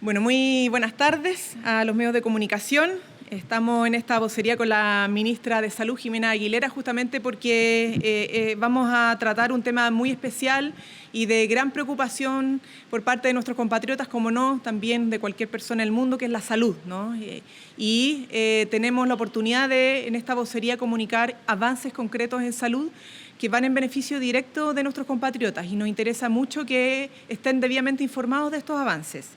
Bueno, muy buenas tardes a los medios de comunicación. Estamos en esta vocería con la ministra de Salud, Jimena Aguilera, justamente porque vamos a tratar un tema muy especial y de gran preocupación por parte de nuestros compatriotas, como no, también de cualquier persona del mundo, que es la salud, ¿no? Tenemos la oportunidad de, en esta vocería, comunicar avances concretos en salud que van en beneficio directo de nuestros compatriotas y nos interesa mucho que estén debidamente informados de estos avances.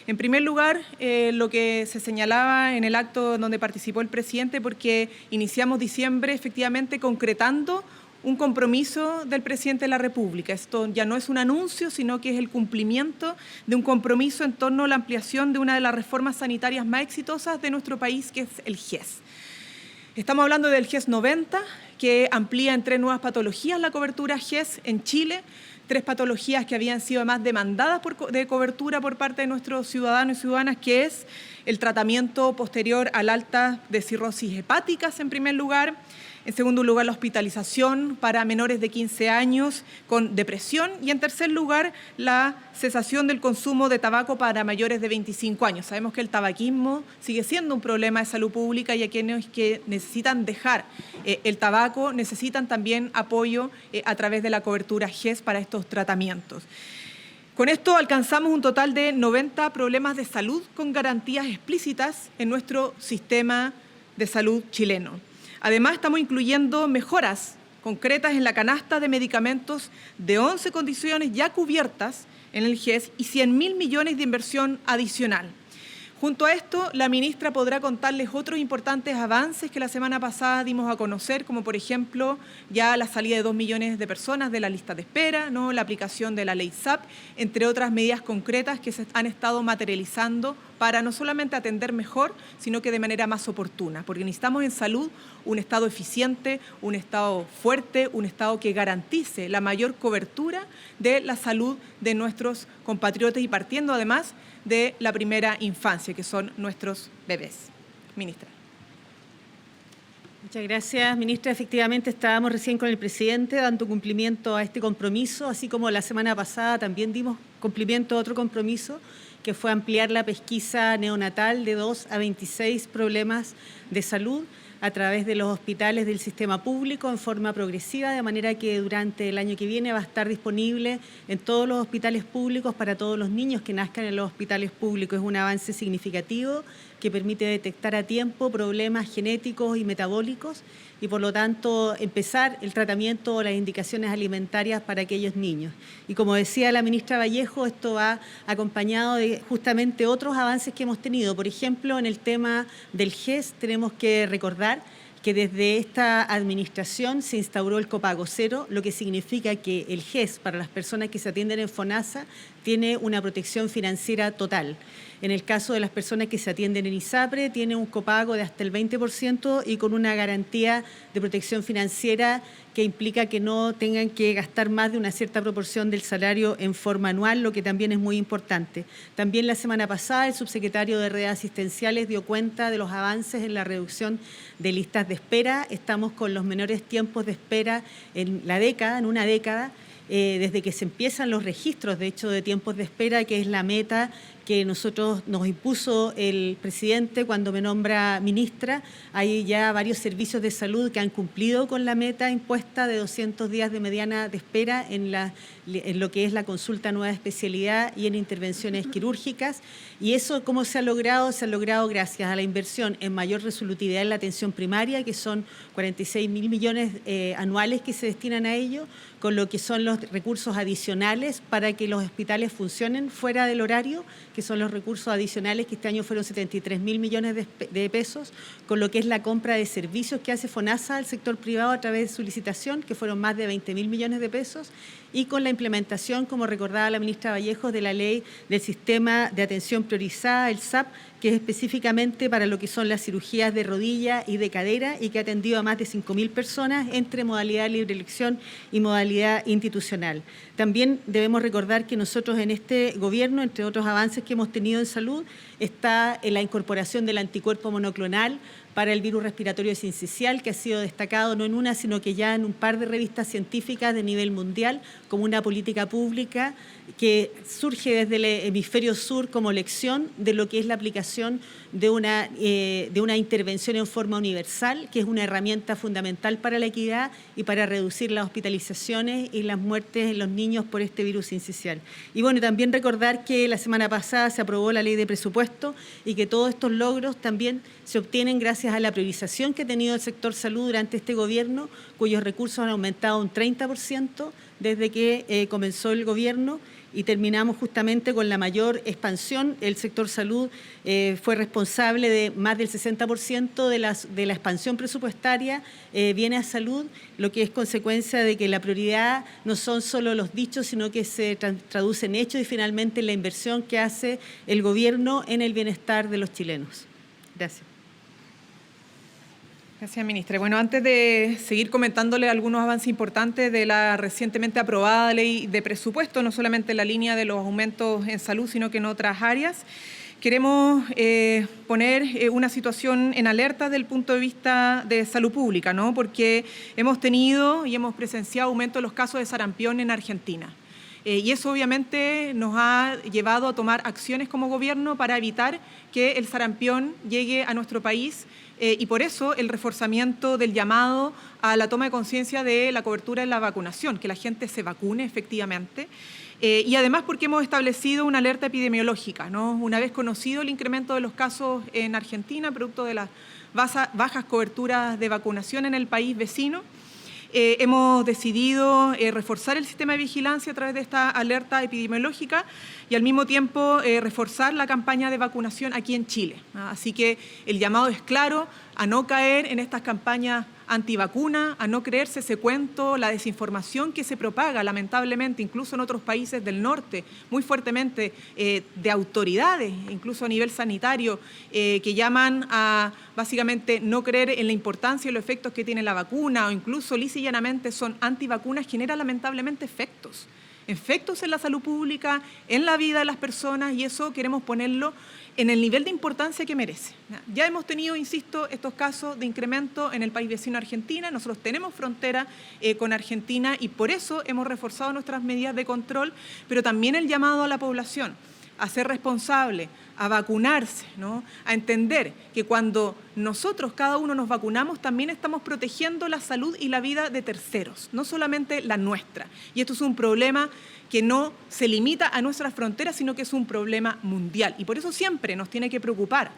En primer lugar, lo que se señalaba en el acto donde participó el presidente, porque iniciamos diciembre efectivamente concretando un compromiso del presidente de la República. Esto ya no es un anuncio, sino que es el cumplimiento de un compromiso en torno a la ampliación de una de las reformas sanitarias más exitosas de nuestro país, que es el GES. Estamos hablando del GES 90, que amplía en 3 nuevas patologías la cobertura GES en Chile, 3 patologías que habían sido más demandadas de cobertura por parte de nuestros ciudadanos y ciudadanas, que es el tratamiento posterior al alta de cirrosis hepáticas en primer lugar, en segundo lugar la hospitalización para menores de 15 años con depresión y en tercer lugar la cesación del consumo de tabaco para mayores de 25 años. Sabemos que el tabaquismo sigue siendo un problema de salud pública y aquellos que necesitan dejar el tabaco necesitan también apoyo a través de la cobertura GES para estos tratamientos. Con esto alcanzamos un total de 90 problemas de salud con garantías explícitas en nuestro sistema de salud chileno. Además, estamos incluyendo mejoras concretas en la canasta de medicamentos de 11 condiciones ya cubiertas en el GES y 100.000 millones de inversión adicional. Junto a esto, la ministra podrá contarles otros importantes avances que la semana pasada dimos a conocer, como por ejemplo ya la salida de 2 millones de personas de la lista de espera, ¿no? La aplicación de la ley SAP, entre otras medidas concretas que se han estado materializando para no solamente atender mejor, sino que de manera más oportuna, porque necesitamos en salud un Estado eficiente, un Estado fuerte, un Estado que garantice la mayor cobertura de la salud de nuestros compatriotas y partiendo además de la primera infancia, que son nuestros bebés. Ministra. Muchas gracias, ministra. Efectivamente, estábamos recién con el presidente dando cumplimiento a este compromiso, así como la semana pasada también dimos cumplimiento a otro compromiso, que fue ampliar la pesquisa neonatal de 2 a 26 problemas de salud a través de los hospitales del sistema público en forma progresiva, de manera que durante el año que viene va a estar disponible en todos los hospitales públicos para todos los niños que nazcan en los hospitales públicos. Es un avance significativo que permite detectar a tiempo problemas genéticos y metabólicos y, por lo tanto, empezar el tratamiento o las indicaciones alimentarias para aquellos niños. Y como decía la ministra Vallejo, esto va acompañado de justamente otros avances que hemos tenido. Por ejemplo, en el tema del GES tenemos que recordar que desde esta administración se instauró el copago cero, lo que significa que el GES para las personas que se atienden en FONASA tiene una protección financiera total. En el caso de las personas que se atienden en ISAPRE, tiene un copago de hasta el 20% y con una garantía de protección financiera que implica que no tengan que gastar más de una cierta proporción del salario en forma anual, lo que también es muy importante. También la semana pasada el subsecretario de Redes Asistenciales dio cuenta de los avances en la reducción de listas de espera. Estamos con los menores tiempos de espera en una década, desde que se empiezan los registros, de hecho, de tiempos de espera, que es la meta que nos impuso el presidente cuando me nombra ministra. Hay ya varios servicios de salud que han cumplido con la meta impuesta de 200 días de mediana de espera en lo que es la consulta nueva especialidad y en intervenciones quirúrgicas. Y eso, ¿cómo se ha logrado? Se ha logrado gracias a la inversión en mayor resolutividad en la atención primaria, que son 46.000 millones anuales que se destinan a ello, con lo que son los recursos adicionales para que los hospitales funcionen fuera del horario, que son los recursos adicionales que este año fueron 73.000 millones de pesos, con lo que es la compra de servicios que hace FONASA al sector privado a través de su licitación, que fueron más de 20.000 millones de pesos, y con la implementación, como recordaba la ministra Vallejos, de la ley del sistema de atención priorizada, el SAP, que es específicamente para lo que son las cirugías de rodilla y de cadera y que ha atendido a más de 5.000 personas entre modalidad libre elección y modalidad institucional. También debemos recordar que nosotros en este gobierno, entre otros avances que hemos tenido en salud, está en la incorporación del anticuerpo monoclonal para el virus respiratorio sincicial, que ha sido destacado no en una, sino que ya en un par de revistas científicas de nivel mundial, como una política pública que surge desde el hemisferio sur como lección de lo que es la aplicación de una intervención en forma universal, que es una herramienta fundamental para la equidad y para reducir las hospitalizaciones y las muertes en los niños por este virus sincicial. Y bueno, también recordar que la semana pasada se aprobó la ley de presupuesto y que todos estos logros también se obtienen gracias a la priorización que ha tenido el sector salud durante este gobierno, cuyos recursos han aumentado un 30% desde que comenzó el gobierno, y terminamos justamente con la mayor expansión. El sector salud fue responsable de más del 60% de la expansión presupuestaria, viene a salud, lo que es consecuencia de que la prioridad no son solo los dichos, sino que se traduce en hechos y finalmente en la inversión que hace el gobierno en el bienestar de los chilenos. Gracias. Gracias, ministra. Bueno, antes de seguir comentándole algunos avances importantes de la recientemente aprobada ley de presupuesto, no solamente en la línea de los aumentos en salud, sino que en otras áreas, queremos poner una situación en alerta desde el punto de vista de salud pública, ¿no? Porque hemos tenido y hemos presenciado aumento de los casos de sarampión en Argentina. Y eso obviamente nos ha llevado a tomar acciones como gobierno para evitar que el sarampión llegue a nuestro país, y por eso el reforzamiento del llamado a la toma de conciencia de la cobertura de la vacunación, que la gente se vacune efectivamente. Y además porque hemos establecido una alerta epidemiológica, ¿no? Una vez conocido el incremento de los casos en Argentina, producto de las bajas coberturas de vacunación en el país vecino, hemos decidido reforzar el sistema de vigilancia a través de esta alerta epidemiológica y al mismo tiempo reforzar la campaña de vacunación aquí en Chile. Así que el llamado es claro a no caer en estas campañas antivacuna, a no creerse ese cuento, la desinformación que se propaga lamentablemente incluso en otros países del norte, muy fuertemente de autoridades, incluso a nivel sanitario, que llaman a básicamente no creer en la importancia y los efectos que tiene la vacuna, o incluso lisa y llanamente son antivacunas, genera lamentablemente efectos en la salud pública, en la vida de las personas, y eso queremos ponerlo en el nivel de importancia que merece. Ya hemos tenido, insisto, estos casos de incremento en el país vecino Argentina. Nosotros tenemos frontera con Argentina y por eso hemos reforzado nuestras medidas de control, pero también el llamado a la población a ser responsable, a vacunarse, ¿no? A entender que cuando nosotros, cada uno nos vacunamos, también estamos protegiendo la salud y la vida de terceros, no solamente la nuestra. Y esto es un problema que no se limita a nuestras fronteras, sino que es un problema mundial. Y por eso siempre nos tiene que preocupar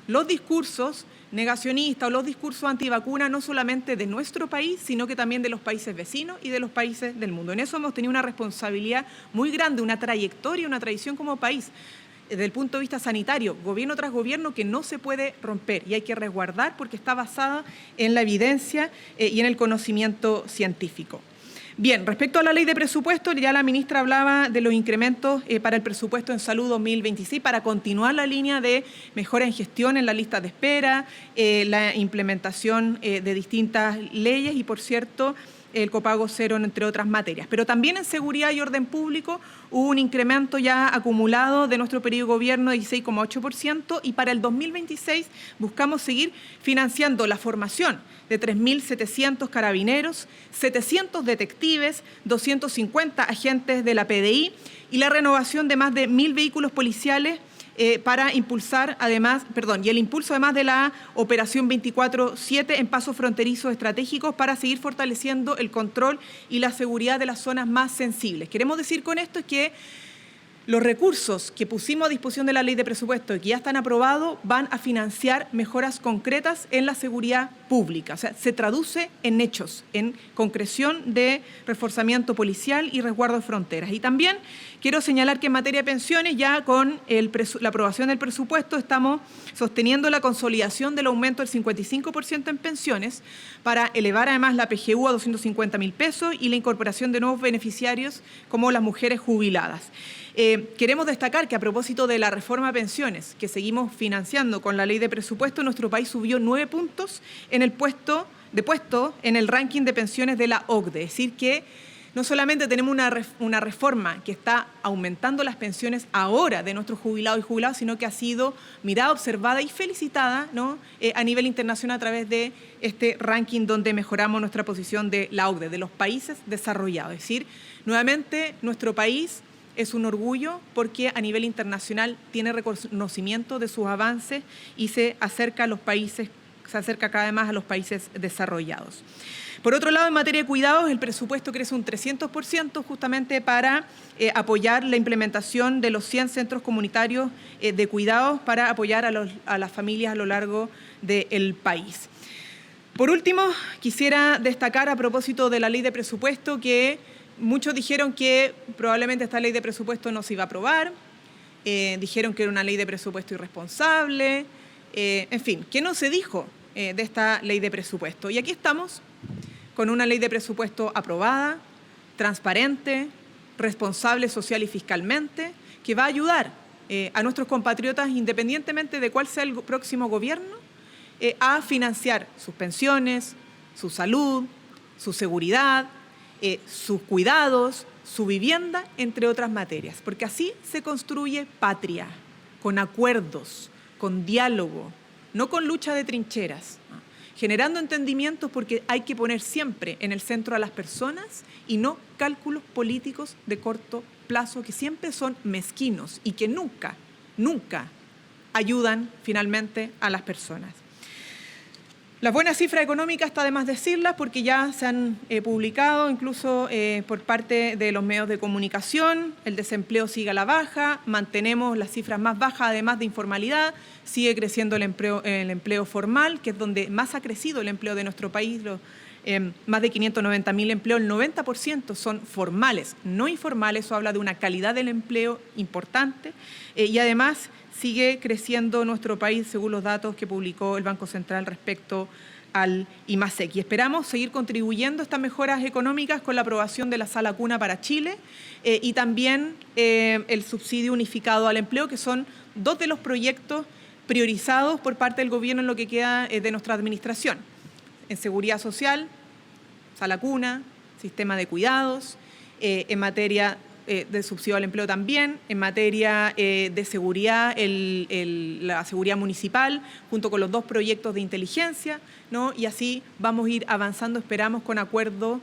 los discursos negacionistas o los discursos antivacuna, no solamente de nuestro país, sino que también de los países vecinos y de los países del mundo. En eso hemos tenido una responsabilidad muy grande, una trayectoria, una tradición como país, desde el punto de vista sanitario, gobierno tras gobierno, que no se puede romper y hay que resguardar porque está basada en la evidencia y en el conocimiento científico. Bien, respecto a la ley de presupuesto, ya la ministra hablaba de los incrementos para el presupuesto en salud 2026, para continuar la línea de mejora en gestión en la lista de espera, la implementación de distintas leyes y, por cierto, el copago cero, entre otras materias. Pero también en seguridad y orden público hubo un incremento ya acumulado de nuestro periodo de gobierno de 16,8% y para el 2026 buscamos seguir financiando la formación de 3.700 carabineros, 700 detectives, 250 agentes de la PDI y la renovación de más de 1.000 vehículos policiales para impulsar y el impulso además de la operación 24/7 en pasos fronterizos estratégicos para seguir fortaleciendo el control y la seguridad de las zonas más sensibles. Queremos decir con esto que los recursos que pusimos a disposición de la ley de presupuesto y que ya están aprobados van a financiar mejoras concretas en la seguridad pública. O sea, se traduce en hechos, en concreción de reforzamiento policial y resguardo de fronteras. Y también quiero señalar que en materia de pensiones, ya con la aprobación del presupuesto, estamos sosteniendo la consolidación del aumento del 55% en pensiones para elevar además la PGU a 250.000 pesos y la incorporación de nuevos beneficiarios como las mujeres jubiladas. Queremos destacar que a propósito de la reforma de pensiones que seguimos financiando con la ley de presupuesto, nuestro país subió 9 puntos en el puesto en el ranking de pensiones de la OCDE, es decir que No solamente tenemos una reforma que está aumentando las pensiones ahora de nuestros jubilados y jubiladas, sino que ha sido mirada, observada y felicitada, ¿no? A nivel internacional a través de este ranking donde mejoramos nuestra posición de la OCDE, de los países desarrollados. Es decir, nuevamente nuestro país es un orgullo porque a nivel internacional tiene reconocimiento de sus avances y se acerca cada vez más a los países desarrollados. Por otro lado, en materia de cuidados, el presupuesto crece un 300% justamente para apoyar la implementación de los 100 centros comunitarios de cuidados para apoyar a las familias a lo largo del país. Por último, quisiera destacar a propósito de la ley de presupuesto que muchos dijeron que probablemente esta ley de presupuesto no se iba a aprobar, dijeron que era una ley de presupuesto irresponsable, en fin, ¿qué no se dijo de esta ley de presupuesto? Y aquí estamos con una ley de presupuesto aprobada, transparente, responsable social y fiscalmente, que va a ayudar a nuestros compatriotas, independientemente de cuál sea el próximo gobierno, a financiar sus pensiones, su salud, su seguridad, sus cuidados, su vivienda, entre otras materias. Porque así se construye patria, con acuerdos, con diálogo, no con lucha de trincheras, generando entendimientos, porque hay que poner siempre en el centro a las personas y no cálculos políticos de corto plazo que siempre son mezquinos y que nunca ayudan finalmente a las personas. Las buenas cifras económicas está de más decirlas porque ya se han publicado incluso por parte de los medios de comunicación. El desempleo sigue a la baja, mantenemos las cifras más bajas además de informalidad, sigue creciendo el empleo formal, que es donde más ha crecido el empleo de nuestro país. Más de 590.000 empleos, el 90% son formales, no informales. Eso habla de una calidad del empleo importante y además sigue creciendo nuestro país según los datos que publicó el Banco Central respecto al IMASEC. Y esperamos seguir contribuyendo a estas mejoras económicas con la aprobación de la Sala Cuna para Chile y también el subsidio unificado al empleo, que son dos de los proyectos priorizados por parte del Gobierno en lo que queda de nuestra administración. En seguridad social, Sala Cuna, sistema de cuidados, en materia de subsidio al empleo también, en materia de seguridad, la seguridad municipal, junto con los dos proyectos de inteligencia, ¿no? Y así vamos a ir avanzando, esperamos, con acuerdo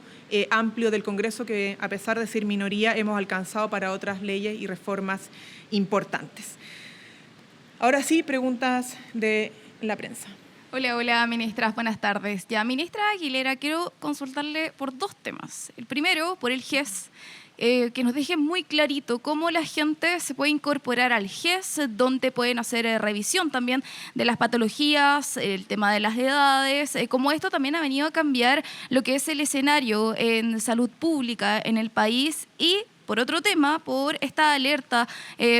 amplio del Congreso que, a pesar de ser minoría, hemos alcanzado para otras leyes y reformas importantes. Ahora sí, preguntas de la prensa. Hola, ministras, buenas tardes. Ya, ministra Aguilera, quiero consultarle por dos temas. El primero, por el GES, que nos deje muy clarito cómo la gente se puede incorporar al GES, dónde pueden hacer revisión también de las patologías, el tema de las edades, cómo esto también ha venido a cambiar lo que es el escenario en salud pública en el país. Y por otro tema, por esta alerta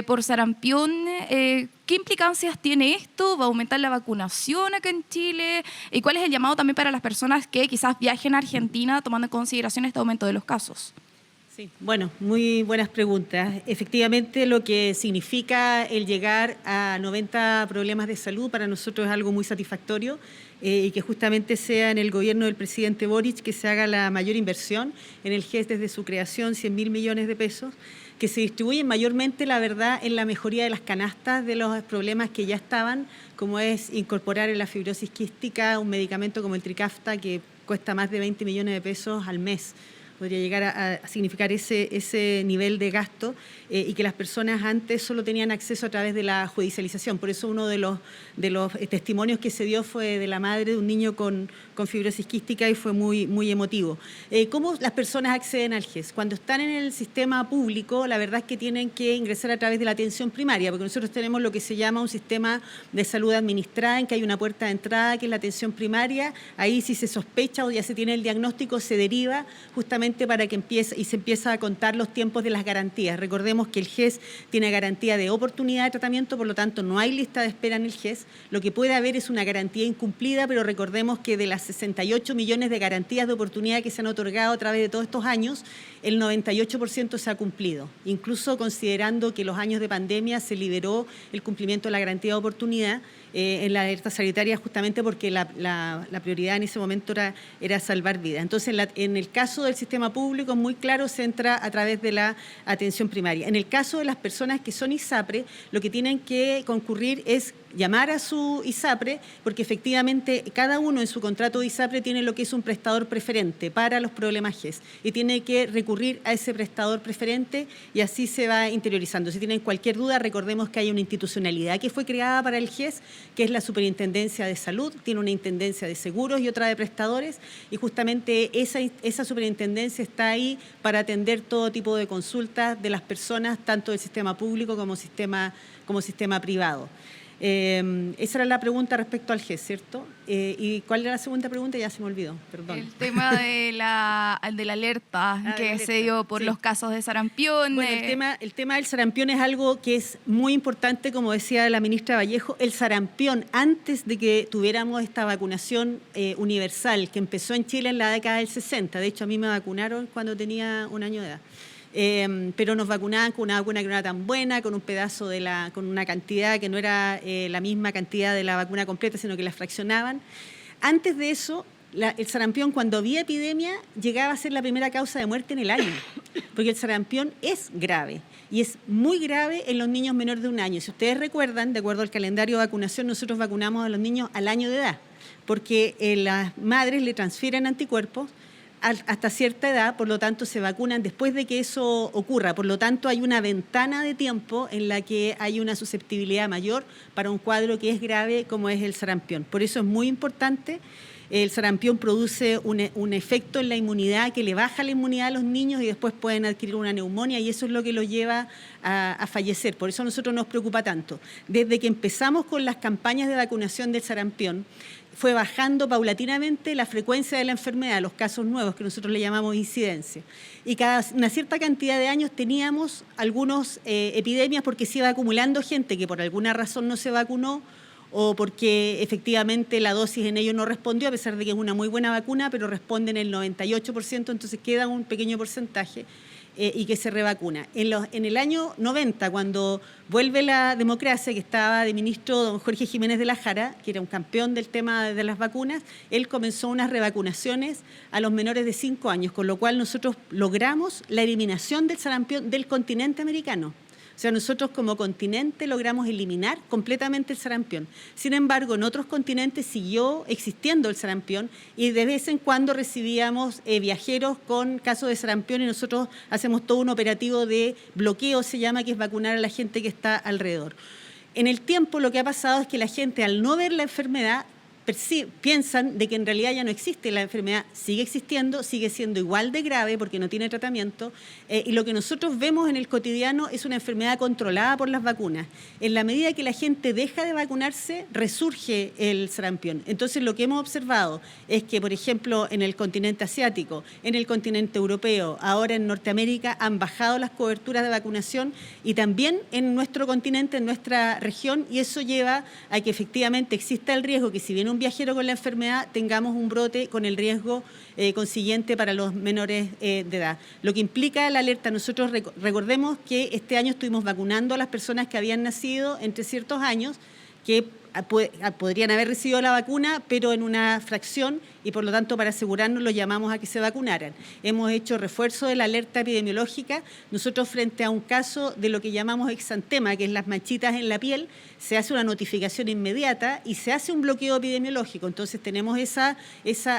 por sarampión, ¿qué implicancias tiene esto? ¿Va a aumentar la vacunación acá en Chile? ¿Y cuál es el llamado también para las personas que quizás viajen a Argentina tomando en consideración este aumento de los casos? Sí, bueno, muy buenas preguntas. Efectivamente, lo que significa el llegar a 90 problemas de salud para nosotros es algo muy satisfactorio y que justamente sea en el gobierno del presidente Boric que se haga la mayor inversión en el GES desde su creación, 100.000 millones de pesos, que se distribuyen mayormente, la verdad, en la mejoría de las canastas de los problemas que ya estaban, como es incorporar en la fibrosis quística un medicamento como el Trikafta que cuesta más de 20 millones de pesos al mes. Podría llegar a significar ese nivel de gasto y que las personas antes solo tenían acceso a través de la judicialización. Por eso uno de los testimonios que se dio fue de la madre de un niño con fibrosis quística y fue muy emotivo. ¿Cómo las personas acceden al GES? Cuando están en el sistema público, la verdad es que tienen que ingresar a través de la atención primaria, porque nosotros tenemos lo que se llama un sistema de salud administrada, en que hay una puerta de entrada, que es la atención primaria. Ahí, si se sospecha o ya se tiene el diagnóstico, se deriva justamente para que se empieza a contar los tiempos de las garantías. Recordemos que el GES tiene garantía de oportunidad de tratamiento, por lo tanto no hay lista de espera en el GES. Lo que puede haber es una garantía incumplida, pero recordemos que de las 68 millones de garantías de oportunidad que se han otorgado a través de todos estos años, el 98% se ha cumplido. Incluso considerando que los años de pandemia se liberó el cumplimiento de la garantía de oportunidad en la alerta sanitaria, justamente porque la prioridad en ese momento era salvar vidas. Entonces, en el caso del sistema sistema público es muy claro, se entra a través de la atención primaria. En el caso de las personas que son ISAPRE, lo que tienen que concurrir es llamar a su ISAPRE, porque efectivamente cada uno en su contrato de ISAPRE tiene lo que es un prestador preferente para los problemas GES y tiene que recurrir a ese prestador preferente y así se va interiorizando. Si tienen cualquier duda, recordemos que hay una institucionalidad que fue creada para el GES, que es la Superintendencia de Salud, tiene una Intendencia de Seguros y otra de Prestadores, y justamente esa superintendencia está ahí para atender todo tipo de consultas de las personas, tanto del sistema público como sistema privado. Esa era la pregunta respecto al GES, ¿cierto? ¿Y cuál era la segunda pregunta? Ya se me olvidó, perdón. El tema de la alerta que se dio por los casos de sarampión. Bueno, el tema del sarampión es algo que es muy importante, como decía la ministra Vallejo. El sarampión, antes de que tuviéramos esta vacunación universal, que empezó en Chile en la década del 60, de hecho a mí me vacunaron cuando tenía 1 año de edad. Pero nos vacunaban con una vacuna que no era tan buena, con un pedazo con una cantidad que no era la misma cantidad de la vacuna completa, sino que la fraccionaban. Antes de eso, el sarampión, cuando había epidemia, llegaba a ser la primera causa de muerte en el año, porque el sarampión es grave y es muy grave en los niños menores de 1 año. Si ustedes recuerdan, de acuerdo al calendario de vacunación, nosotros vacunamos a los niños al año de edad, porque las madres le transfieren anticuerpos hasta cierta edad, por lo tanto se vacunan después de que eso ocurra. Por lo tanto, hay una ventana de tiempo en la que hay una susceptibilidad mayor para un cuadro que es grave como es el sarampión. Por eso es muy importante. El sarampión produce un efecto en la inmunidad que le baja la inmunidad a los niños y después pueden adquirir una neumonía y eso es lo que los lleva a fallecer. Por eso a nosotros nos preocupa tanto. Desde que empezamos con las campañas de vacunación del sarampión, fue bajando paulatinamente la frecuencia de la enfermedad, los casos nuevos, que nosotros le llamamos incidencia. Y cada una cierta cantidad de años teníamos algunas epidemias porque se iba acumulando gente que por alguna razón no se vacunó o porque efectivamente la dosis en ellos no respondió, a pesar de que es una muy buena vacuna, pero responden el 98%, entonces queda un pequeño porcentaje y que se revacuna. En el año 90, cuando vuelve la democracia, que estaba de ministro don Jorge Jiménez de la Jara, que era un campeón del tema de las vacunas, él comenzó unas revacunaciones a los menores de 5 años, con lo cual nosotros logramos la eliminación del sarampión del continente americano. O sea, nosotros como continente logramos eliminar completamente el sarampión. Sin embargo, en otros continentes siguió existiendo el sarampión y de vez en cuando recibíamos viajeros con casos de sarampión y nosotros hacemos todo un operativo de bloqueo, se llama, que es vacunar a la gente que está alrededor. En el tiempo lo que ha pasado es que la gente, al no ver la enfermedad, piensan de que en realidad ya no existe, la enfermedad sigue existiendo, sigue siendo igual de grave porque no tiene tratamiento y lo que nosotros vemos en el cotidiano es una enfermedad controlada por las vacunas. En la medida que la gente deja de vacunarse, resurge el sarampión. Entonces lo que hemos observado es que, por ejemplo, en el continente asiático, en el continente europeo, ahora en Norteamérica, han bajado las coberturas de vacunación y también en nuestro continente, en nuestra región, y eso lleva a que efectivamente exista el riesgo que si viene un viajero con la enfermedad, tengamos un brote con el riesgo consiguiente para los menores de edad. Lo que implica la alerta, nosotros recordemos que este año estuvimos vacunando a las personas que habían nacido entre ciertos años, que podrían haber recibido la vacuna, pero en una fracción, y por lo tanto para asegurarnos los llamamos a que se vacunaran. Hemos hecho refuerzo de la alerta epidemiológica. Nosotros, frente a un caso de lo que llamamos exantema, que es las manchitas en la piel, se hace una notificación inmediata y se hace un bloqueo epidemiológico. Entonces tenemos esa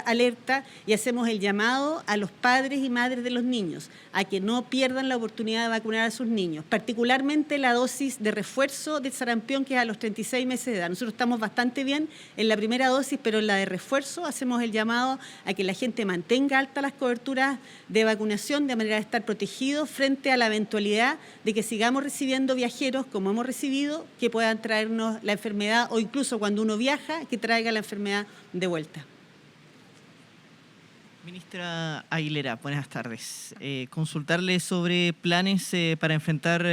alerta y hacemos el llamado a los padres y madres de los niños a que no pierdan la oportunidad de vacunar a sus niños, particularmente la dosis de refuerzo del sarampión, que es a los 36 meses de edad. Nosotros estamos bastante bien en la primera dosis, pero en la de refuerzo hacemos el llamado a que la gente mantenga altas las coberturas de vacunación de manera de estar protegidos frente a la eventualidad de que sigamos recibiendo viajeros, como hemos recibido, que puedan traernos la enfermedad o incluso cuando uno viaja, que traiga la enfermedad de vuelta. Ministra Aguilera, buenas tardes. Consultarle sobre planes para enfrentar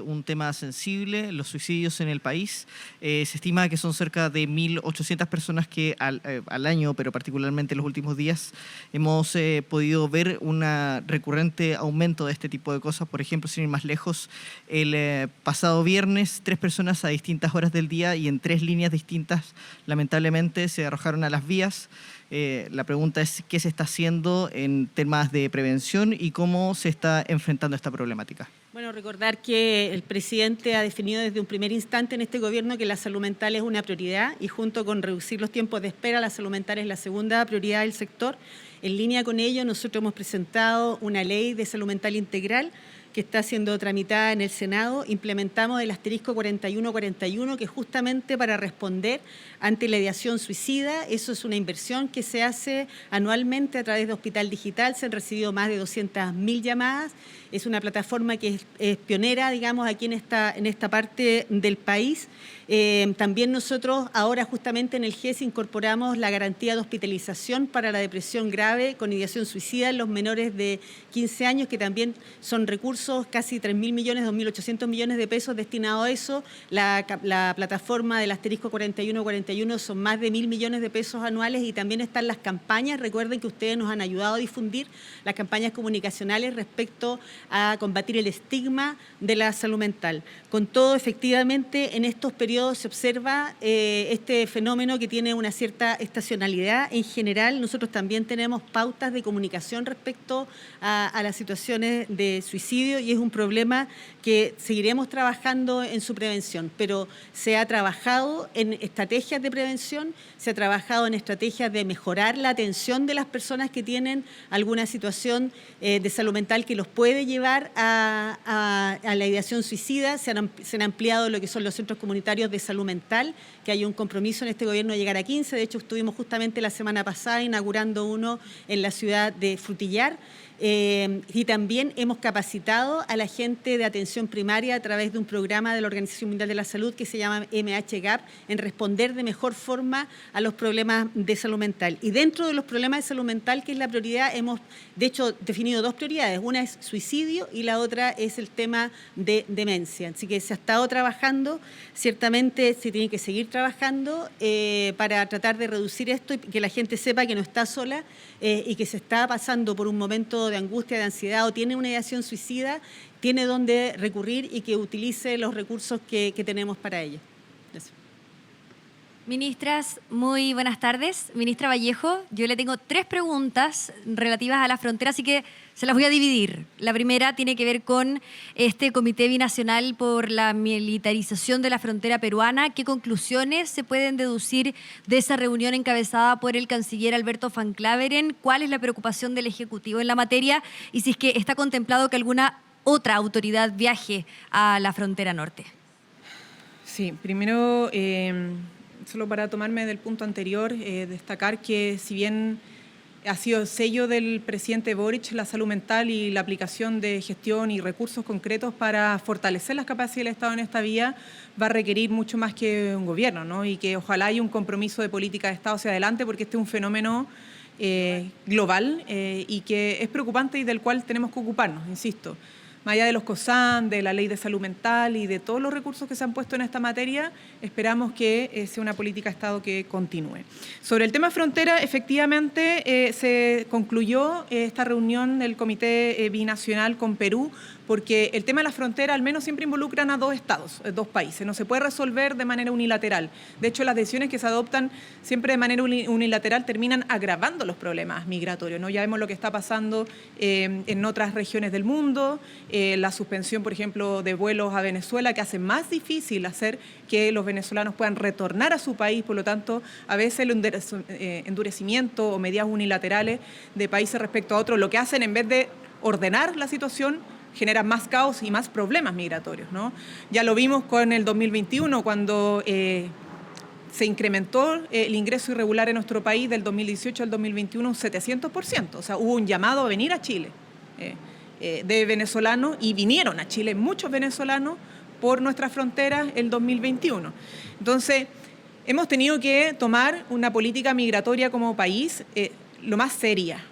un tema sensible, los suicidios en el país. Se estima que son cerca de 1.800 personas que al año, pero particularmente en los últimos días, hemos podido ver un recurrente aumento de este tipo de cosas. Por ejemplo, sin ir más lejos, el pasado viernes, 3 personas a distintas horas del día y en 3 líneas distintas, lamentablemente, se arrojaron a las vías. La pregunta es qué se está haciendo en temas de prevención y cómo se está enfrentando esta problemática. Bueno, recordar que el presidente ha definido desde un primer instante en este gobierno que la salud mental es una prioridad y junto con reducir los tiempos de espera, la salud mental es la segunda prioridad del sector. En línea con ello, nosotros hemos presentado una ley de salud mental integral que está siendo tramitada en el Senado. Implementamos el asterisco 4141, que es justamente para responder ante la ideación suicida. Eso es una inversión que se hace anualmente a través de Hospital Digital. Se han recibido más de 200.000 llamadas. Es una plataforma que es pionera, digamos, aquí en esta parte del país. También nosotros ahora justamente en el GES incorporamos la garantía de hospitalización para la depresión grave con ideación suicida en los menores de 15 años, que también son recursos, casi 3.000 millones, 2.800 millones de pesos destinados a eso. La plataforma del asterisco 4141 son más de 1.000 millones de pesos anuales y también están las campañas. Recuerden que ustedes nos han ayudado a difundir las campañas comunicacionales respecto a combatir el estigma de la salud mental. Con todo, efectivamente, en estos periodos se observa este fenómeno que tiene una cierta estacionalidad. En general, nosotros también tenemos pautas de comunicación respecto a las situaciones de suicidio y es un problema que seguiremos trabajando en su prevención, pero se ha trabajado en estrategias de prevención, se ha trabajado en estrategias de mejorar la atención de las personas que tienen alguna situación de salud mental que los puede llevar a la ideación suicida. Se han ampliado lo que son los centros comunitarios de salud mental, que hay un compromiso en este gobierno de llegar a 15. De hecho, estuvimos justamente la semana pasada inaugurando uno en la ciudad de Frutillar. Y también hemos capacitado a la gente de atención primaria a través de un programa de la Organización Mundial de la Salud que se llama MHGAP en responder de mejor forma a los problemas de salud mental. Y dentro de los problemas de salud mental, que es la prioridad, hemos de hecho definido dos prioridades. Una es suicidio y la otra es el tema de demencia. Así que se ha estado trabajando, ciertamente se tiene que seguir trabajando para tratar de reducir esto y que la gente sepa que no está sola y que se está pasando por un momento de angustia, de ansiedad o tiene una ideación suicida, tiene dónde recurrir y que utilice los recursos que tenemos para ello. Eso. Ministras, muy buenas tardes. Ministra Vallejo, yo le tengo 3 preguntas relativas a la frontera, así que se las voy a dividir. La primera tiene que ver con este Comité Binacional por la Militarización de la Frontera Peruana. ¿Qué conclusiones se pueden deducir de esa reunión encabezada por el canciller Alberto Van Claveren? ¿Cuál es la preocupación del Ejecutivo en la materia? Y si es que está contemplado que alguna otra autoridad viaje a la frontera norte. Sí, primero, solo para tomarme del punto anterior, destacar que si bien ha sido el sello del presidente Boric la salud mental y la aplicación de gestión y recursos concretos para fortalecer las capacidades del Estado en esta vía, va a requerir mucho más que un gobierno, ¿no? Y que ojalá haya un compromiso de política de Estado hacia adelante, porque este es un fenómeno global y que es preocupante y del cual tenemos que ocuparnos, insisto. Más allá de los COSAM, de la Ley de Salud Mental y de todos los recursos que se han puesto en esta materia, esperamos que sea una política de Estado que continúe. Sobre el tema frontera, efectivamente se concluyó esta reunión del Comité Binacional con Perú, porque el tema de la frontera al menos siempre involucran a 2 estados, 2 países. No se puede resolver de manera unilateral. De hecho, las decisiones que se adoptan siempre de manera unilateral terminan agravando los problemas migratorios, ¿no? Ya vemos lo que está pasando en otras regiones del mundo, la suspensión, por ejemplo, de vuelos a Venezuela, que hace más difícil hacer que los venezolanos puedan retornar a su país. Por lo tanto, a veces el endurecimiento o medidas unilaterales de países respecto a otros, lo que hacen en vez de ordenar la situación, genera más caos y más problemas migratorios, ¿no? Ya lo vimos con el 2021, cuando se incrementó el ingreso irregular en nuestro país del 2018 al 2021 un 700%. O sea, hubo un llamado a venir a Chile de venezolanos y vinieron a Chile muchos venezolanos por nuestras fronteras el 2021. Entonces, hemos tenido que tomar una política migratoria como país lo más seria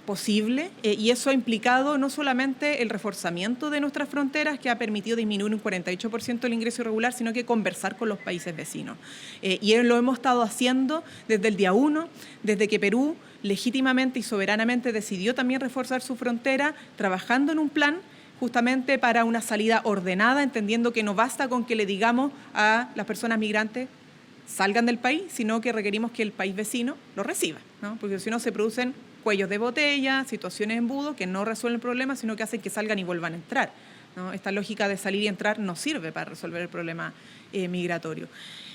posible, y eso ha implicado no solamente el reforzamiento de nuestras fronteras, que ha permitido disminuir un 48% el ingreso irregular, sino que conversar con los países vecinos. Y lo hemos estado haciendo desde el día 1, desde que Perú legítimamente y soberanamente decidió también reforzar su frontera, trabajando en un plan justamente para una salida ordenada, entendiendo que no basta con que le digamos a las personas migrantes salgan del país, sino que requerimos que el país vecino lo reciba. ¿no? Porque si no se producen cuellos de botella, situaciones de embudo que no resuelven el problema, sino que hacen que salgan y vuelvan a entrar, ¿no? Esta lógica de salir y entrar no sirve para resolver el problema migratorio.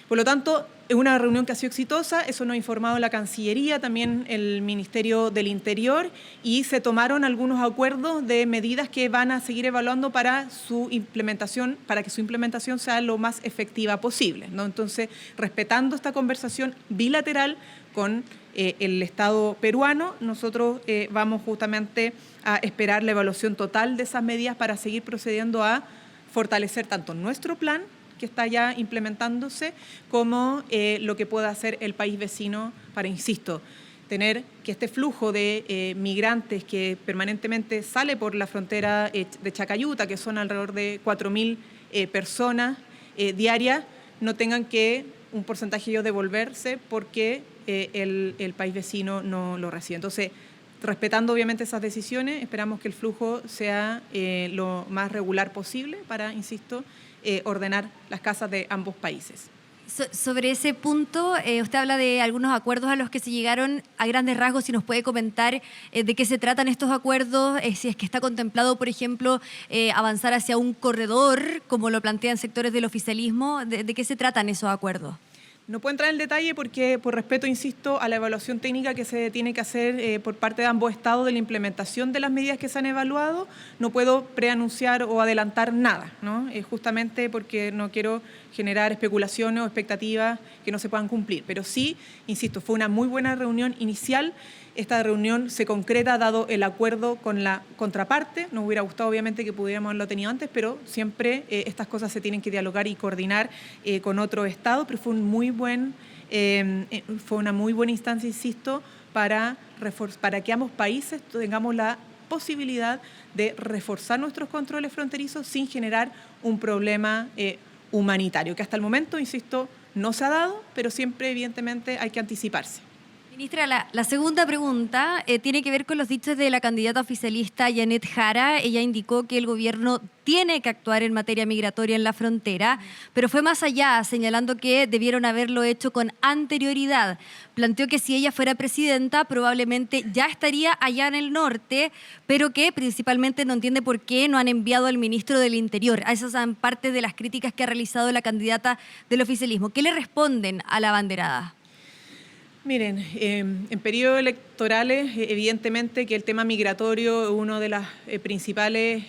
Por lo tanto, es una reunión que ha sido exitosa, eso nos ha informado la Cancillería, también el Ministerio del Interior, y se tomaron algunos acuerdos de medidas que van a seguir evaluando para su implementación, para que su implementación sea lo más efectiva posible, ¿no? Entonces, respetando esta conversación bilateral con el Estado peruano, nosotros vamos justamente a esperar la evaluación total de esas medidas para seguir procediendo a fortalecer tanto nuestro plan, que está ya implementándose, como lo que pueda hacer el país vecino para, insisto, tener que este flujo de migrantes que permanentemente sale por la frontera de Chacayuta, que son alrededor de 4.000 personas diarias, no tengan que un porcentaje de devolverse porque el país vecino no lo recibe. Entonces, respetando obviamente esas decisiones, esperamos que el flujo sea lo más regular posible para, insisto, ordenar las casas de ambos países. Sobre ese punto, usted habla de algunos acuerdos a los que se llegaron a grandes rasgos. Si nos puede comentar de qué se tratan estos acuerdos, si es que está contemplado, por ejemplo, avanzar hacia un corredor, como lo plantean sectores del oficialismo. ¿De qué se tratan esos acuerdos? No puedo entrar en detalle porque, por respeto, insisto, a la evaluación técnica que se tiene que hacer por parte de ambos estados de la implementación de las medidas que se han evaluado, no puedo preanunciar o adelantar nada, ¿no? Justamente porque no quiero generar especulaciones o expectativas que no se puedan cumplir. Pero sí, insisto, fue una muy buena reunión inicial. Esta reunión se concreta dado el acuerdo con la contraparte. Nos hubiera gustado obviamente que pudiéramos haberlo tenido antes, pero siempre estas cosas se tienen que dialogar y coordinar con otro estado, pero fue una muy buena instancia, insisto, para que ambos países tengamos la posibilidad de reforzar nuestros controles fronterizos sin generar un problema humanitario, que hasta el momento, insisto, no se ha dado, pero siempre evidentemente hay que anticiparse. Ministra, la segunda pregunta tiene que ver con los dichos de la candidata oficialista Janet Jara. Ella indicó que el gobierno tiene que actuar en materia migratoria en la frontera, pero fue más allá, señalando que debieron haberlo hecho con anterioridad. Planteó que si ella fuera presidenta, probablemente ya estaría allá en el norte, pero que principalmente no entiende por qué no han enviado al ministro del Interior. A esas son parte de las críticas que ha realizado la candidata del oficialismo. ¿Qué le responden a la abanderada? Miren, en periodos electorales, evidentemente que el tema migratorio es una de las principales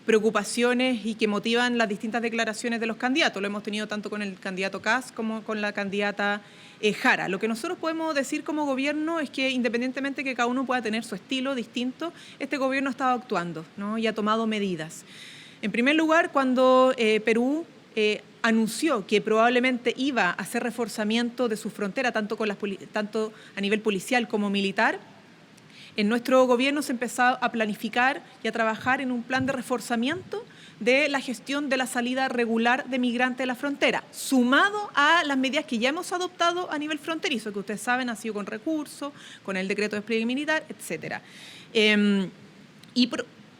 preocupaciones y que motivan las distintas declaraciones de los candidatos. Lo hemos tenido tanto con el candidato Kast como con la candidata Jara. Lo que nosotros podemos decir como gobierno es que independientemente que cada uno pueda tener su estilo distinto, este gobierno ha estado actuando, ¿no? Y ha tomado medidas. En primer lugar, cuando Perú anunció que probablemente iba a hacer reforzamiento de su frontera, tanto a nivel policial como militar, en nuestro gobierno se empezó a planificar y a trabajar en un plan de reforzamiento de la gestión de la salida regular de migrantes de la frontera, sumado a las medidas que ya hemos adoptado a nivel fronterizo, que ustedes saben ha sido con recursos, con el decreto de despliegue militar, etcétera.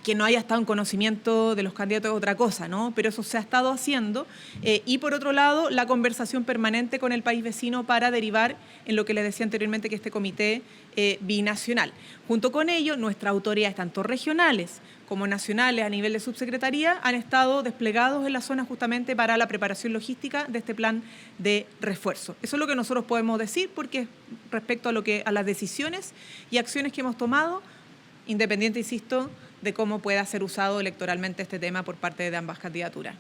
Que no haya estado en conocimiento de los candidatos es otra cosa, ¿no? Pero eso se ha estado haciendo. Y por otro lado, la conversación permanente con el país vecino para derivar en lo que les decía anteriormente, que este comité binacional. Junto con ello, nuestras autoridades, tanto regionales como nacionales a nivel de subsecretaría, han estado desplegados en la zona justamente para la preparación logística de este plan de refuerzo. Eso es lo que nosotros podemos decir, porque respecto a las decisiones y acciones que hemos tomado, independiente, insisto, de cómo pueda ser usado electoralmente este tema por parte de ambas candidaturas.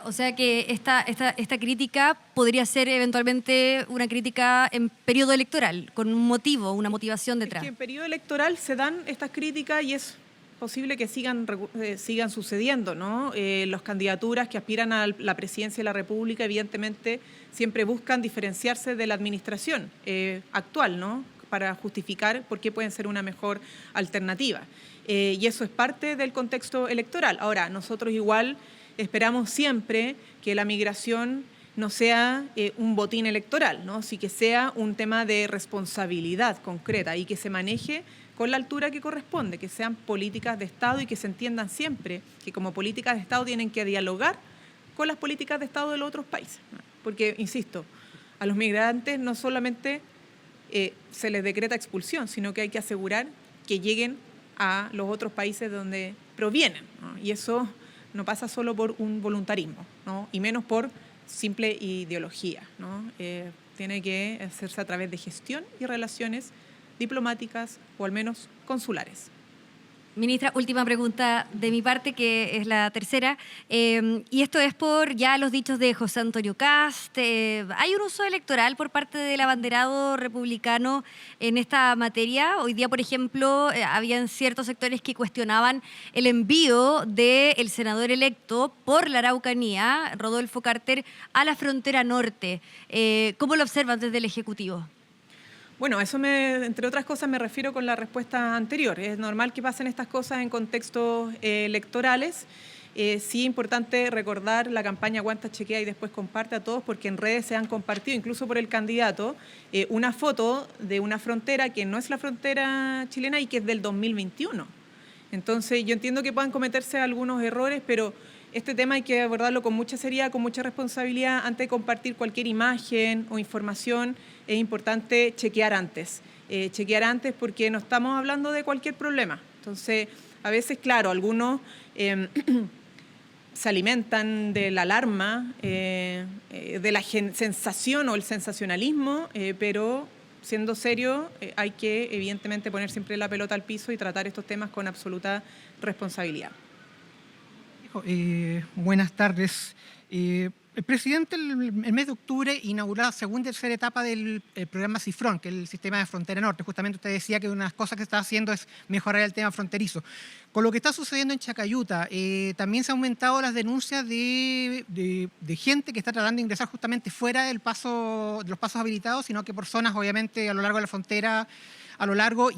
O sea que esta crítica podría ser eventualmente una crítica en periodo electoral, con un motivo, una motivación detrás. Es que en periodo electoral se dan estas críticas y es posible que sigan sucediendo, ¿no? Las candidaturas que aspiran a la presidencia de la República evidentemente siempre buscan diferenciarse de la administración actual, ¿no? Para justificar por qué pueden ser una mejor alternativa. Y eso es parte del contexto electoral. Ahora, nosotros igual esperamos siempre que la migración no sea un botín electoral, ¿no? Sí que sea un tema de responsabilidad concreta y que se maneje con la altura que corresponde, que sean políticas de Estado y que se entiendan siempre que como políticas de Estado tienen que dialogar con las políticas de Estado de los otros países. Porque, insisto, a los migrantes no solamente se les decreta expulsión, sino que hay que asegurar que lleguen a los otros países donde provienen, ¿no? Y eso no pasa solo por un voluntarismo, ¿no? Y menos por simple ideología, ¿no? Tiene que hacerse a través de gestión y relaciones diplomáticas o al menos consulares. Ministra, última pregunta de mi parte, que es la tercera, y esto es por ya los dichos de José Antonio Kast. ¿Hay un uso electoral por parte del abanderado republicano en esta materia? Hoy día, por ejemplo, habían ciertos sectores que cuestionaban el envío del senador electo por la Araucanía, Rodolfo Carter, a la frontera norte. ¿Cómo lo observan desde el Ejecutivo? Bueno, eso entre otras cosas me refiero con la respuesta anterior. Es normal que pasen estas cosas en contextos electorales. Sí es importante recordar la campaña Aguanta, Chequea y Después Comparte a todos, porque en redes se han compartido, incluso por el candidato, una foto de una frontera que no es la frontera chilena y que es del 2021. Entonces yo entiendo que puedan cometerse algunos errores, pero este tema hay que abordarlo con mucha seriedad, con mucha responsabilidad. Antes de compartir cualquier imagen o información, es importante chequear antes. Chequear antes porque no estamos hablando de cualquier problema. Entonces, a veces, claro, algunos se alimentan de la alarma, de la sensación o el sensacionalismo, pero siendo serio, hay que evidentemente poner siempre la pelota al piso y tratar estos temas con absoluta responsabilidad. Buenas tardes. El presidente el mes de octubre inauguró la segunda y tercera etapa del programa CIFRON, que es el sistema de frontera norte. Justamente usted decía que una de las cosas que está haciendo es mejorar el tema fronterizo. Con lo que está sucediendo en Chacayuta, también se han aumentado las denuncias de gente que está tratando de ingresar justamente fuera de los pasos habilitados, sino que por zonas, obviamente, a lo largo de la frontera,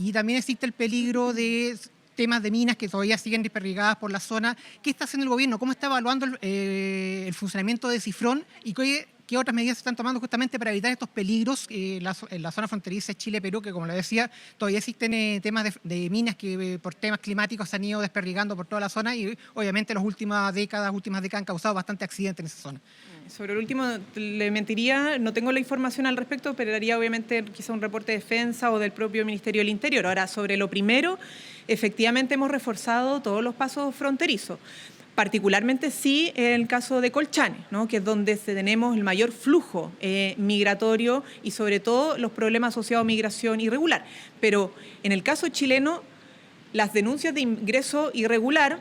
y también existe el peligro de temas de minas que todavía siguen desperdigadas por la zona. ¿Qué está haciendo el gobierno? ¿Cómo está evaluando el funcionamiento de CIFRON? ¿Y qué otras medidas se están tomando justamente para evitar estos peligros en la zona fronteriza de Chile-Perú, que como le decía, todavía existen temas de minas que por temas climáticos se han ido desperdigando por toda la zona y obviamente las últimas décadas han causado bastantes accidentes en esa zona? Sobre el último, le mentiría, no tengo la información al respecto, pero daría obviamente quizá un reporte de defensa o del propio Ministerio del Interior. Ahora, sobre lo primero, efectivamente hemos reforzado todos los pasos fronterizos. Particularmente sí en el caso de Colchane, ¿no? Que es donde tenemos el mayor flujo migratorio y sobre todo los problemas asociados a migración irregular. Pero en el caso chileno, las denuncias de ingreso irregular,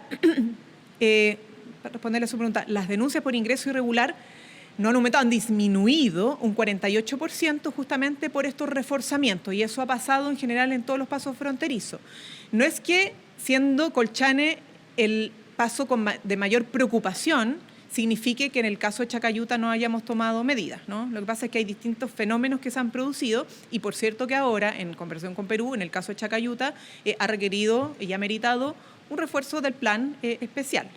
para responderle a su pregunta, las denuncias por ingreso irregular no han aumentado, han disminuido un 48% justamente por estos reforzamientos, y eso ha pasado en general en todos los pasos fronterizos. No es que siendo Colchane el paso de mayor preocupación signifique que en el caso de Chacayuta no hayamos tomado medidas, ¿no? Lo que pasa es que hay distintos fenómenos que se han producido y por cierto que ahora, en conversación con Perú, en el caso de Chacayuta, ha requerido y ha meritado un refuerzo del plan especial.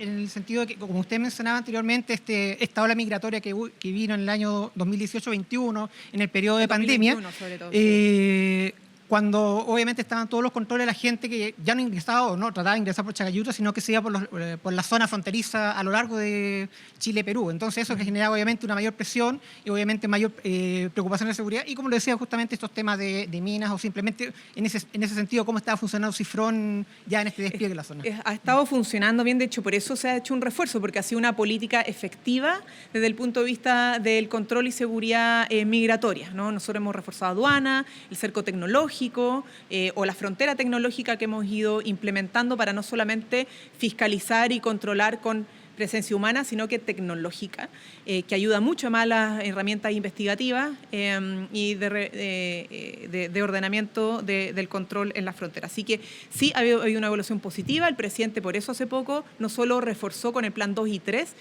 En el sentido de que, como usted mencionaba anteriormente, esta ola migratoria que vino en el año 2018-21, en el periodo de pandemia, 2021, sobre todo, sí. Cuando obviamente estaban todos los controles de la gente que ya no ingresaba o no trataba de ingresar por Chacayuta, sino que se iba por la zona fronteriza a lo largo de Chile-Perú. Entonces eso que generaba obviamente una mayor presión y obviamente mayor preocupación de seguridad. Y como le decía, justamente estos temas de minas o simplemente en ese sentido, cómo estaba funcionando CIFRON ya en este despliegue de la zona. Ha estado funcionando bien, de hecho, por eso se ha hecho un refuerzo, porque ha sido una política efectiva desde el punto de vista del control y seguridad migratoria, ¿no? Nosotros hemos reforzado aduana, el cerco tecnológico, o la frontera tecnológica que hemos ido implementando para no solamente fiscalizar y controlar con presencia humana, sino que tecnológica, que ayuda mucho más a las herramientas investigativas y de ordenamiento del control en la frontera. Así que sí ha habido una evolución positiva. El presidente por eso hace poco no solo reforzó con el plan 2 y 3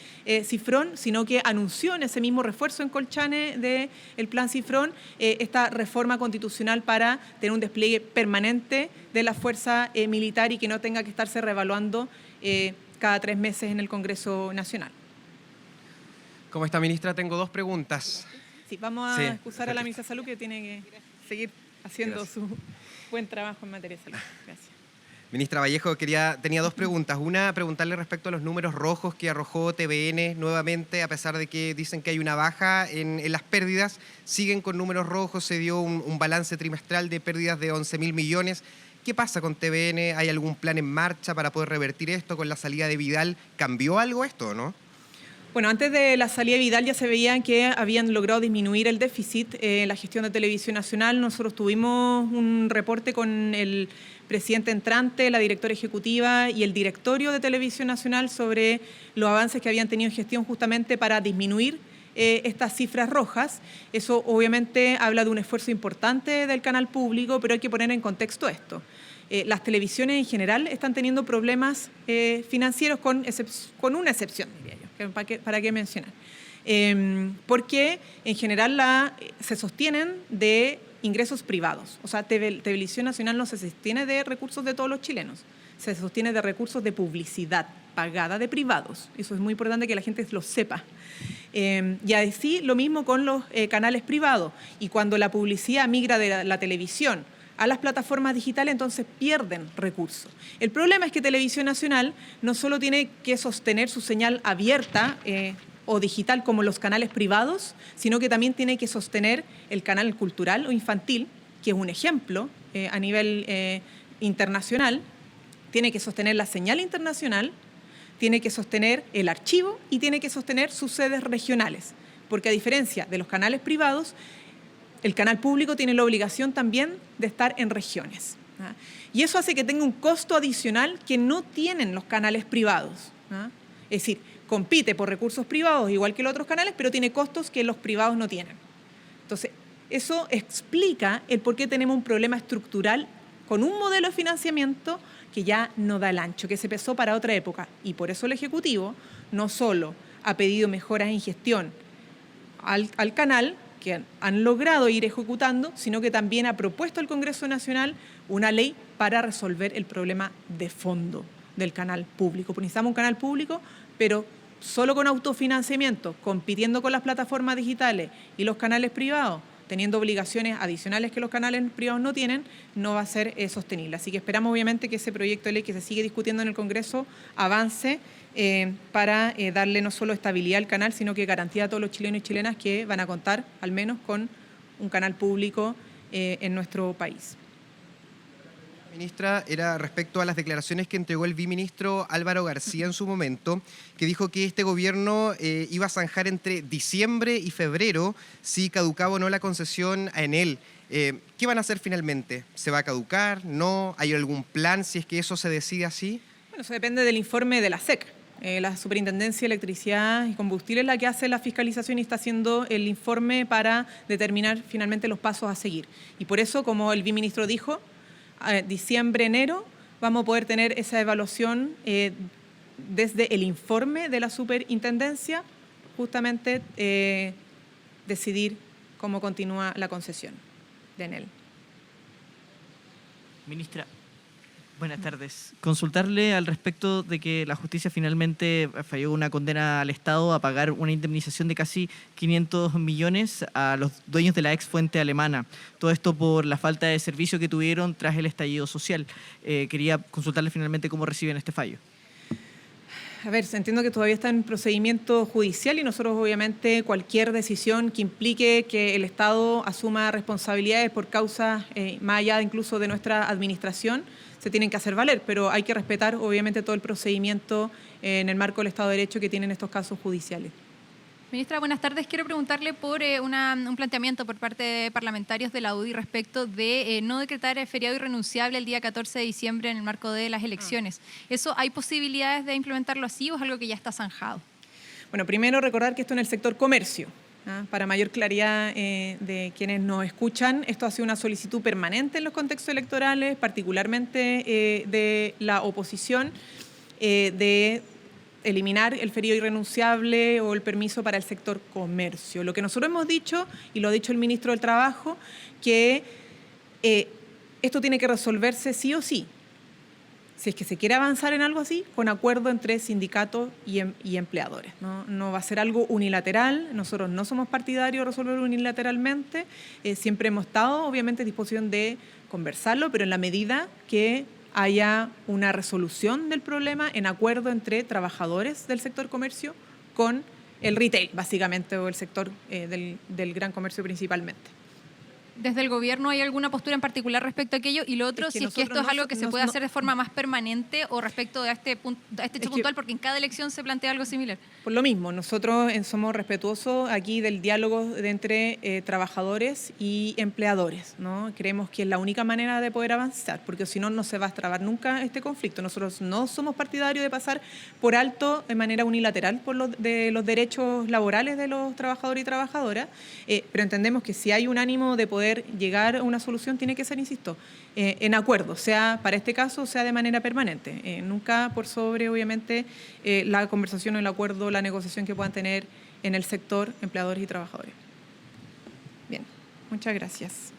CIFRON, sino que anunció en ese mismo refuerzo en Colchane del plan CIFRON esta reforma constitucional para tener un despliegue permanente de la fuerza militar y que no tenga que estarse reevaluando cada 3 meses en el Congreso Nacional. ¿Cómo está, ministra? Tengo 2 preguntas. Sí, vamos a excusar a la ministra de Salud, que tiene que seguir haciendo su buen trabajo en materia de salud. Gracias. Ministra Vallejo, tenía dos preguntas. Una, preguntarle respecto a los números rojos que arrojó TVN nuevamente, a pesar de que dicen que hay una baja en las pérdidas, siguen con números rojos, se dio un balance trimestral de pérdidas de 11.000 millones. ¿Qué pasa con TVN? ¿Hay algún plan en marcha para poder revertir esto con la salida de Vidal? ¿Cambió algo esto o no? Bueno, antes de la salida de Vidal ya se veía que habían logrado disminuir el déficit en la gestión de Televisión Nacional. Nosotros tuvimos un reporte con el presidente entrante, la directora ejecutiva y el directorio de Televisión Nacional sobre los avances que habían tenido en gestión justamente para disminuir estas cifras rojas. Eso obviamente habla de un esfuerzo importante del canal público, pero hay que poner en contexto esto. Las televisiones en general están teniendo problemas financieros con una excepción, diría yo. ¿Para qué mencionar? Porque en general se sostienen de ingresos privados. O sea, Televisión Nacional no se sostiene de recursos de todos los chilenos, se sostiene de recursos de publicidad pagada de privados. Eso es muy importante que la gente lo sepa. Y así lo mismo con los canales privados. Y cuando la publicidad migra de la televisión a las plataformas digitales, entonces pierden recursos. El problema es que Televisión Nacional no solo tiene que sostener su señal abierta o digital como los canales privados, sino que también tiene que sostener el canal cultural o infantil, que es un ejemplo a nivel internacional, tiene que sostener la señal internacional, tiene que sostener el archivo y tiene que sostener sus sedes regionales, porque a diferencia de los canales privados, el canal público tiene la obligación también de estar en regiones. Y eso hace que tenga un costo adicional que no tienen los canales privados. Es decir, compite por recursos privados igual que los otros canales, pero tiene costos que los privados no tienen. Entonces, eso explica el por qué tenemos un problema estructural con un modelo de financiamiento que ya no da el ancho, que se pensó para otra época. Y por eso el Ejecutivo no solo ha pedido mejoras en gestión al canal, que han logrado ir ejecutando, sino que también ha propuesto al Congreso Nacional una ley para resolver el problema de fondo del canal público. Pues necesitamos un canal público, pero solo con autofinanciamiento, compitiendo con las plataformas digitales y los canales privados, teniendo obligaciones adicionales que los canales privados no tienen, no va a ser sostenible. Así que esperamos obviamente que ese proyecto de ley que se sigue discutiendo en el Congreso avance para darle no solo estabilidad al canal, sino que garantía a todos los chilenos y chilenas que van a contar al menos con un canal público en nuestro país. Ministra, era respecto a las declaraciones que entregó el viceministro Álvaro García en su momento, que dijo que este gobierno iba a zanjar entre diciembre y febrero si caducaba o no la concesión a Enel. ¿Qué van a hacer finalmente? ¿Se va a caducar? ¿No? ¿Hay algún plan si es que eso se decide así? Bueno, eso depende del informe de la SEC. La Superintendencia de Electricidad y Combustible es la que hace la fiscalización y está haciendo el informe para determinar finalmente los pasos a seguir. Y por eso, como el viceministro dijo, diciembre, enero, vamos a poder tener esa evaluación desde el informe de la Superintendencia, justamente decidir cómo continúa la concesión de Enel. Ministra, buenas tardes. Consultarle al respecto de que la justicia finalmente falló una condena al Estado a pagar una indemnización de casi 500 millones a los dueños de la ex fuente alemana. Todo esto por la falta de servicio que tuvieron tras el estallido social. Quería consultarle finalmente cómo reciben este fallo. A ver, entiendo que todavía está en procedimiento judicial y nosotros obviamente cualquier decisión que implique que el Estado asuma responsabilidades por causas más allá incluso de nuestra administración se tienen que hacer valer, pero hay que respetar obviamente todo el procedimiento en el marco del Estado de Derecho que tienen estos casos judiciales. Ministra, buenas tardes. Quiero preguntarle por un planteamiento por parte de parlamentarios de la UDI respecto de no decretar el feriado irrenunciable el día 14 de diciembre en el marco de las elecciones. ¿Eso hay posibilidades de implementarlo así o es algo que ya está zanjado? Bueno, primero recordar que esto en el sector comercio. Para mayor claridad de quienes nos escuchan, esto ha sido una solicitud permanente en los contextos electorales, particularmente de la oposición, de eliminar el feriado irrenunciable o el permiso para el sector comercio. Lo que nosotros hemos dicho, y lo ha dicho el ministro del Trabajo, que esto tiene que resolverse sí o sí. Si es que se quiere avanzar en algo así, con acuerdo entre sindicatos y empleadores. No va a ser algo unilateral, nosotros no somos partidarios de resolverlo unilateralmente, siempre hemos estado obviamente en disposición de conversarlo, pero en la medida que haya una resolución del problema en acuerdo entre trabajadores del sector comercio con el retail, básicamente, o el sector del gran comercio principalmente. ¿Desde el gobierno hay alguna postura en particular respecto a aquello? Y lo otro, Es que si es que esto es nosotros algo que se puede hacer de forma más permanente o respecto a este hecho puntual, porque en cada elección se plantea algo similar. Por lo mismo, nosotros somos respetuosos aquí del diálogo entre trabajadores y empleadores, ¿no? Creemos que es la única manera de poder avanzar, porque si no, no se va a trabar nunca este conflicto. Nosotros no somos partidarios de pasar por alto de manera unilateral por los derechos laborales de los trabajadores y trabajadoras, pero entendemos que si hay un ánimo de poder llegar a una solución, tiene que ser, insisto, en acuerdo, sea para este caso, sea de manera permanente. Nunca por sobre, obviamente, la conversación, el acuerdo, la negociación que puedan tener en el sector empleadores y trabajadores. Bien, muchas gracias.